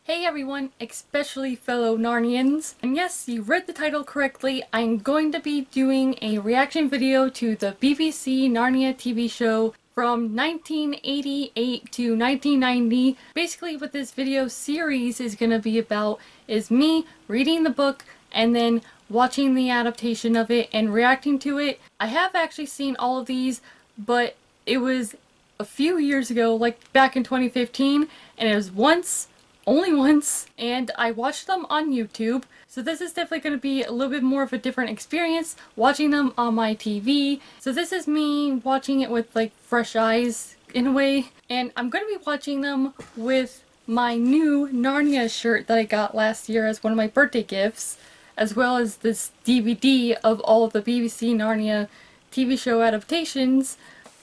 Hey everyone, especially fellow Narnians. And yes, you read the title correctly. I'm going to be doing a reaction video to the BBC Narnia TV show from 1988 to 1990. Basically what this video series is going to be about is me reading the book and then watching the adaptation of it and reacting to it. I have actually seen all of these, but it was a few years ago, like back in 2015, and it was only once, and I watched them on YouTube, so this is definitely going to be a little bit more of a different experience watching them on my TV. So this is me watching it with like fresh eyes in a way, and I'm going to be watching them with my new Narnia shirt that I got last year as one of my birthday gifts, as well as this DVD of all of the BBC Narnia TV show adaptations.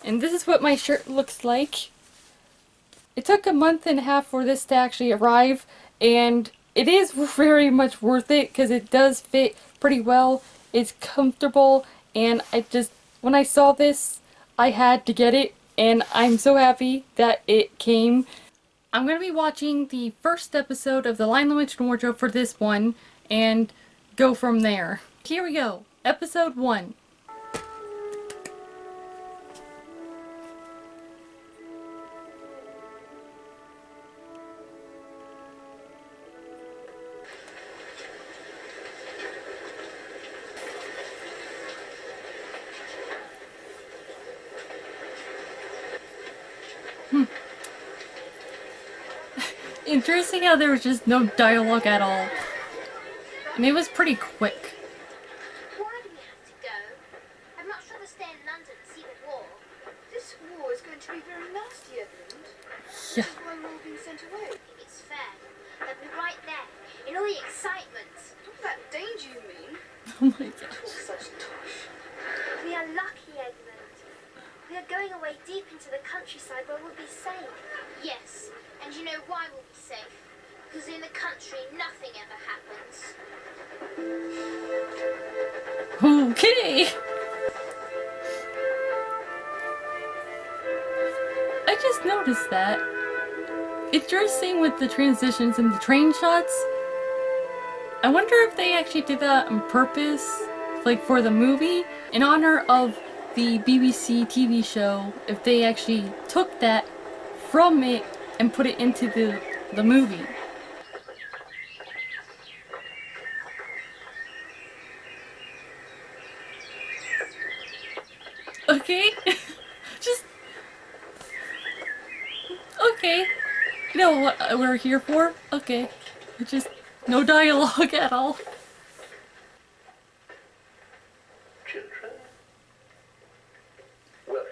And this is what my shirt looks like. It took a month and a half for this to actually arrive, and it is very much worth it because it does fit pretty well. It's comfortable, and when I saw this, I had to get it, and I'm so happy that it came. I'm going to be watching the first episode of The Lion, the Witch, and Wardrobe for this one, and go from there. Here we go. Episode 1. Interesting how there was just no dialogue at all. And it was pretty quick. Why do we have to go? I'd much rather stay in London and see the war. This war is going to be very nasty, Edmund. Yeah. That's why we're all being sent away. I think it's fair. They'll be right there, in all the excitement. All that danger, you mean? Oh my gosh. Such tosh. We are lucky, Edmund. We are going away deep into the countryside where we'll be safe. Yes, and you know why we'll be safe? Because in the country, nothing ever happens. Okay. I just noticed that. Interesting with the transitions and the train shots. I wonder if they actually did that on purpose, like for the movie, in honor of the BBC TV show, if they actually took that from it and put it into the movie. Okay? Just... okay. You know what we're here for? Okay. Just no dialogue at all. Children, welcome.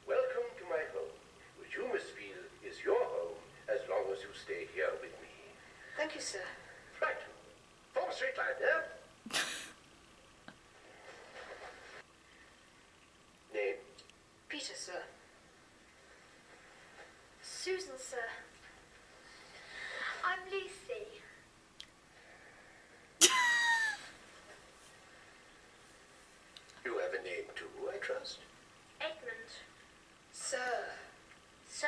Welcome to my home, which you must feel is your home as long as you stay here with me. Thank you, sir. Right. Form a straight line, yeah? Name? Peter, sir. Susan, sir. I'm Lucy. You have a name too, I trust. Edmund. Sir. Sir.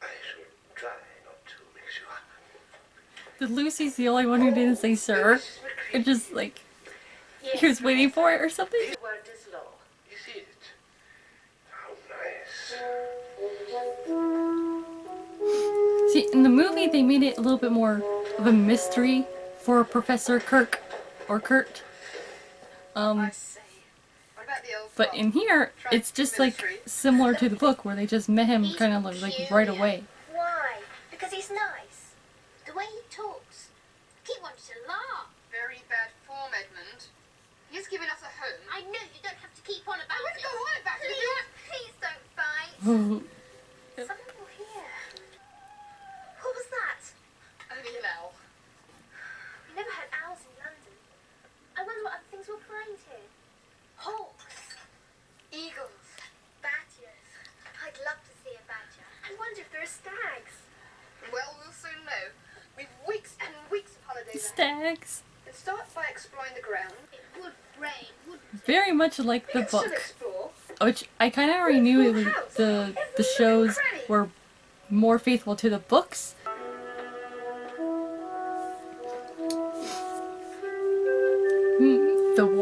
I shall try not to mix you up. Did Lucy's the only one who didn't say sir? Or just like, he was waiting for it or something? The word is law. Is it? How nice. See, in the movie they made it a little bit more of a mystery for Professor Kirk, or Kurt. I say. What about the old But in here, it's just like similar to the book where they just met him kind of like right away. Why? Because he's nice. The way he talks. I keep wanting to laugh. Very bad form, Edmund. He's giving us a home. I know you don't have to keep on about I wouldn't it. go on about it. Please, please don't fight. Someone here. What was that? Only an owl. We never had owls in London. I wonder what other things were flying here. Hawks. Eagles. Badgers. I'd love to see a badger. I wonder if there are stags. Well, we'll soon know. We've weeks and weeks of holidays ahead. Stags. Let's start by exploring the ground. It would rain, wouldn't it? Very much like the We can still book. explore. Which I kind of already knew it was the shows were more faithful to the books.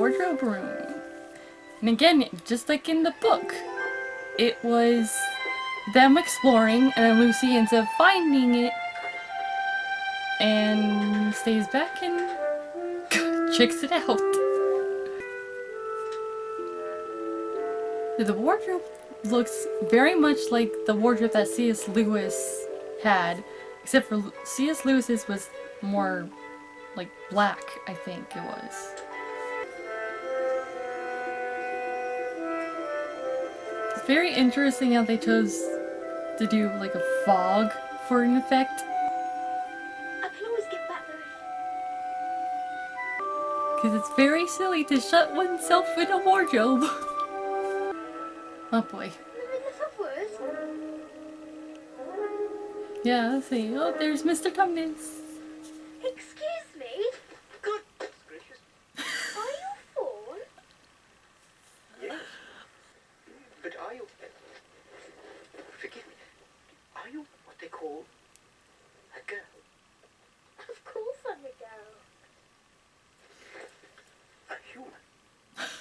wardrobe room. And again, just like in the book, it was them exploring, and then Lucy ends up finding it and stays back and checks it out. The wardrobe looks very much like the wardrobe that C.S. Lewis had, except for C.S. Lewis's was more like black, I think it was. It's very interesting how they chose to do like a fog for an effect. I can always get back there. Because it's very silly to shut oneself in a wardrobe. Oh boy. Yeah, let's see. Oh, there's Mr. Tumnus. Excuse me? Goodness gracious. Are you a fawn? Yes. But are you... forgive me. Are you what they call a girl? Of course I'm a girl. A human?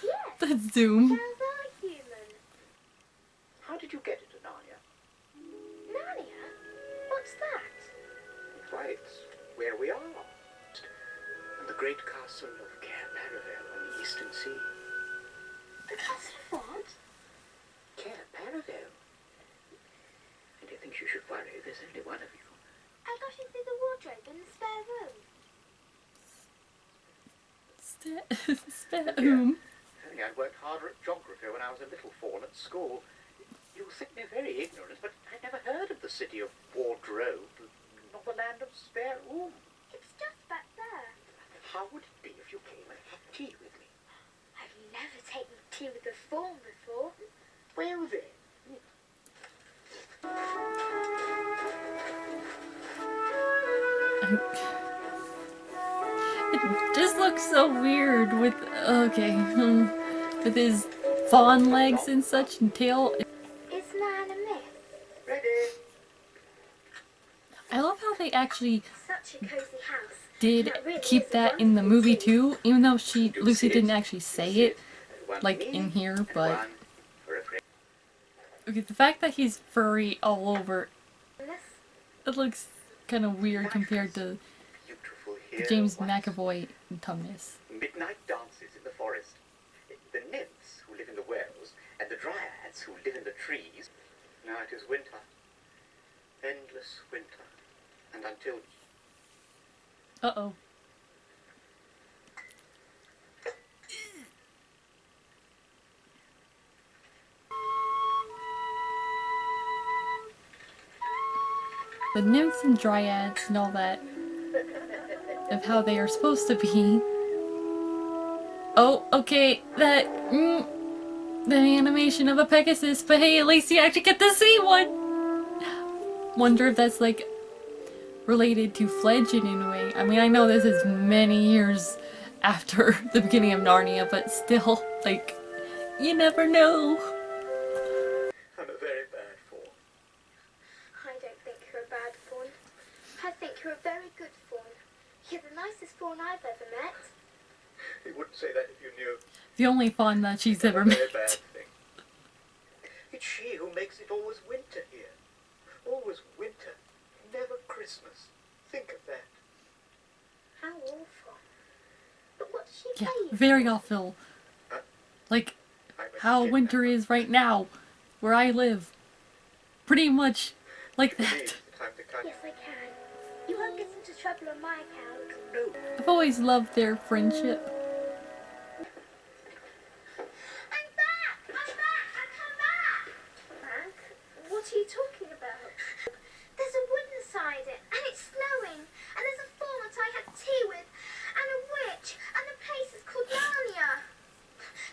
Yes. Let's zoom. Girls are human. How did you get into Narnia? Narnia? What's that? Why, it's where we are. And the great castle of Cair Paravel on the eastern sea. The castle of what? Cair Paravel. I don't think you should worry. There's only one of you. I got into the wardrobe in the spare room. Spare room. Only I worked harder at geography when I was a little fawn at school. You think me very ignorant, but I never heard of the city of Wardrobe, nor the land of Spare Room. It's just back there. How would it be if you came and had tea with me? I've never taken tea with a fawn before. Well then. It just looks so weird with, okay, with his fawn legs and such and tail. Is man a myth? Ready? I love how they actually Such a cozy house. did That really keep is a that in the wonderful movie tea. too, even though Lucy didn't actually say it, One like for me in here, and but one for a friend. okay, the fact that he's furry all over, This it looks kind of weird compared to Beautiful here James once. McAvoy and Tumnus. Midnight dances in the forest. The nymphs who live in the wells, and the dryads who live in the trees. Now it is winter. Endless winter. And until... Uh-oh. The nymphs and dryads and all that, of how they are supposed to be. Oh, okay, that, the animation of a Pegasus, but hey, at least you actually get to see one! Wonder if that's, like, related to Fledge in any way. I mean, I know this is many years after the beginning of Narnia, but still, like, you never know. I'm a very bad fawn. I don't think you're a bad fawn. I think you're a very good fawn. You're the nicest fawn I've ever met. You wouldn't say that if you knew. The only fawn that she's It's ever a very bad met. thing. It's she who makes it always winter here. Always winter. Never Christmas. Think of that. How awful. But what's she Yeah, playing? very awful. Like, I'm a how shit winter now. is right now, where I live. Pretty much like Believe that. the time to come. Yes, I can. You won't get into trouble on my account. No. I've always loved their friendship. I'm back! I'm back! I've come back! Back? What are you talking about? There's a wood inside it, and it's snowing, and there's a fawn that I had tea with, and a witch, and the place is called Narnia.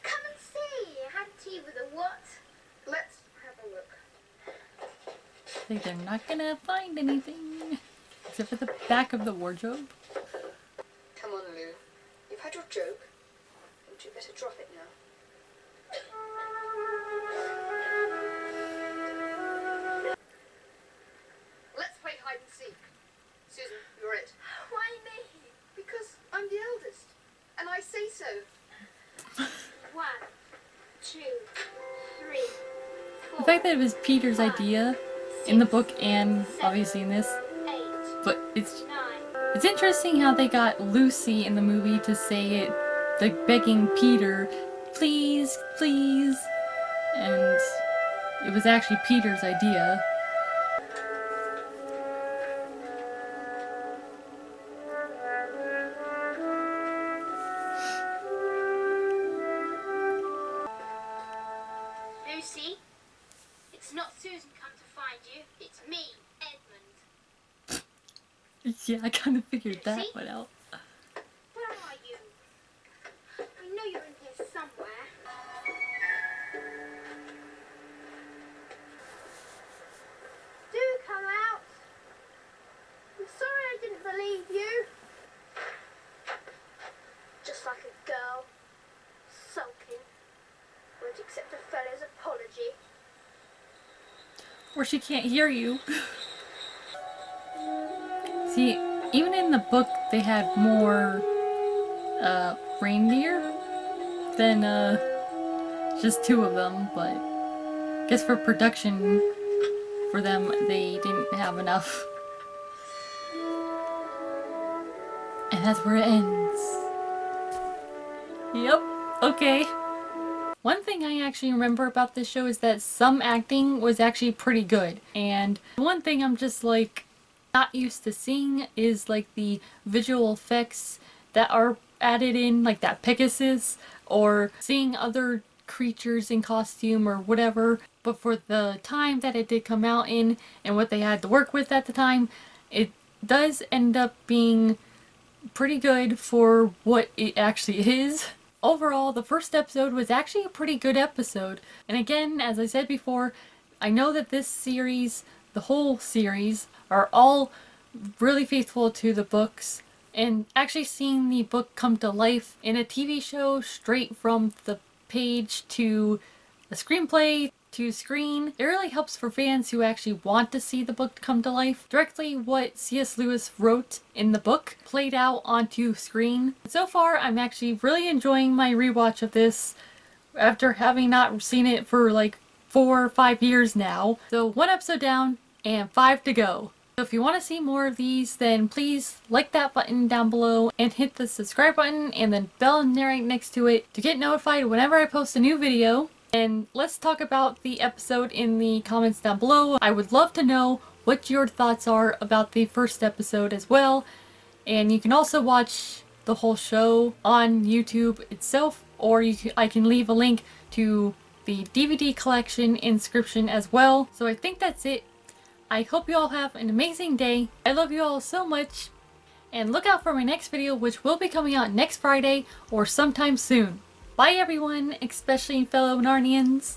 Come and see. I had tea with a what? Let's have a look. Like, they're not gonna find anything. Except for the back of the wardrobe. Come on, Lou. You've had your joke. Hadn't you better drop it now? Let's play hide and seek. Susan, you're it. Why me? Because I'm the eldest. And I say so. The fact that it was Peter's idea in the book and obviously in this, but it's interesting how they got Lucy in the movie to say it, like begging Peter, please, please, and it was actually Peter's idea. Lucy, it's not Susan come to find you, it's me, Edmund. Yeah, I kind of figured that Lucy? one out. Where are you? I know you're in here somewhere. Do come out. I'm sorry I didn't believe you. Just like a girl, sulking, won't accept a fellow's apology. Or she can't hear you. See, even in the book they had more reindeer than just two of them, but I guess for production for them they didn't have enough. And that's where it ends. Yep, okay. One thing I actually remember about this show is that some acting was actually pretty good. And one thing I'm just like not used to seeing is like the visual effects that are added in, like that Pegasus, or seeing other creatures in costume or whatever. But for the time that it did come out in and what they had to work with at the time, it does end up being pretty good for what it actually is. Overall, the first episode was actually a pretty good episode. And again, as I said before, I know that this series, the whole series, are all really faithful to the books. And actually seeing the book come to life in a TV show straight from the page to a screenplay to screen, it really helps for fans who actually want to see the book come to life. Directly what C.S. Lewis wrote in the book played out onto screen. So far, I'm actually really enjoying my rewatch of this after having not seen it for like 4 or 5 years now. So 1 episode down and 5 to go. So if you want to see more of these, then please like that button down below and hit the subscribe button and then bell right next to it to get notified whenever I post a new video. And let's talk about the episode in the comments down below. I would love to know what your thoughts are about the first episode as well. And you can also watch the whole show on YouTube itself, or I can leave a link to the DVD collection inscription as well. So I think that's it. I hope you all have an amazing day. I love you all so much. And look out for my next video, which will be coming out next Friday or sometime soon. Bye everyone, especially fellow Narnians.